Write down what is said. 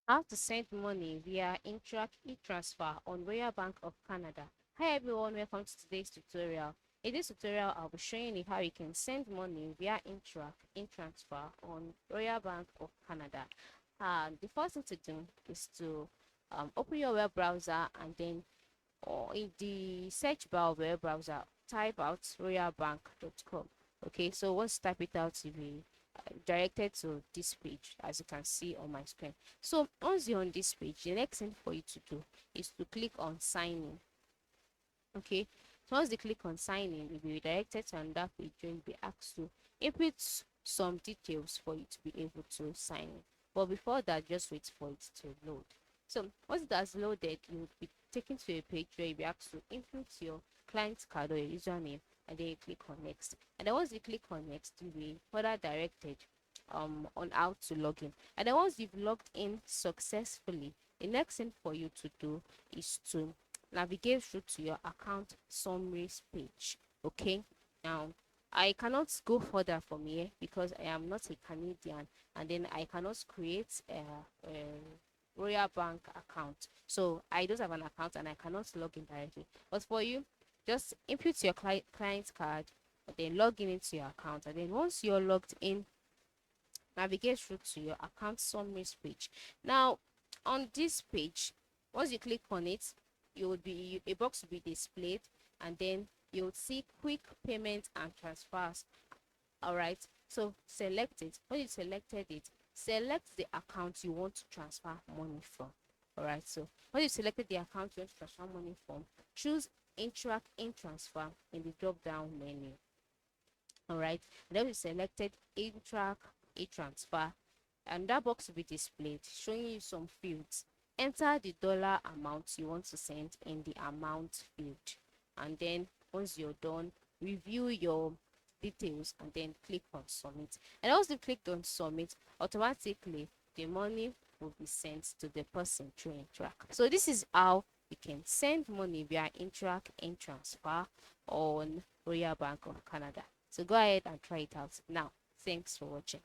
How to send money via Interac e-transfer on Royal Bank of Canada. Hi everyone, welcome to today's tutorial. In this tutorial, I'll be showing you how you can send money via Interac e-transfer on Royal Bank of Canada. The first thing to do is to open your web browser, and then or in the search bar of your web browser, type out royalbank.com. Okay, so once you type it out, you'll be directed to this page, as you can see on my screen. So once you're on this page, the next thing for you to do is to click on sign in. Okay, so once you click on sign in, you'll be redirected to another page and you'll be asked to input some details for you to be able to sign in. But before that, just wait for it to load. So once it has loaded, you'll be taken to a page where you'll be asked to input your client card or your username, and then you click on next. And then once you click on next, you'll be further directed on how to log in. And then once you've logged in successfully, the next thing for you to do is to navigate through to your account summaries page. Okay, now I cannot go further from here because I am not a Canadian, and then I cannot create a Royal Bank account. So I don't have an account and I cannot log in directly. But for you, just input your client card and then log in into your account. And then once you're logged in, navigate through to your account summaries page. Now, on this page, once you click on it, you would be a box will be displayed, and then you would see quick payments and transfers. All right, so select it. When you selected it, select the account you want to transfer money from. All right, so when you selected the account you want to transfer money from, choose Interac in transfer in the drop down menu. All right, and then we selected Interac e-transfer, and that box will be displayed showing you some fields. Enter the dollar amount you want to send in the amount field, and then once you're done, review your details and then click on submit. And once you clicked on submit, automatically the money will be sent to the person through Interac. So this is how you can send money via Interac in transfer on Royal Bank of Canada. So go ahead and try it out now. Thanks for watching.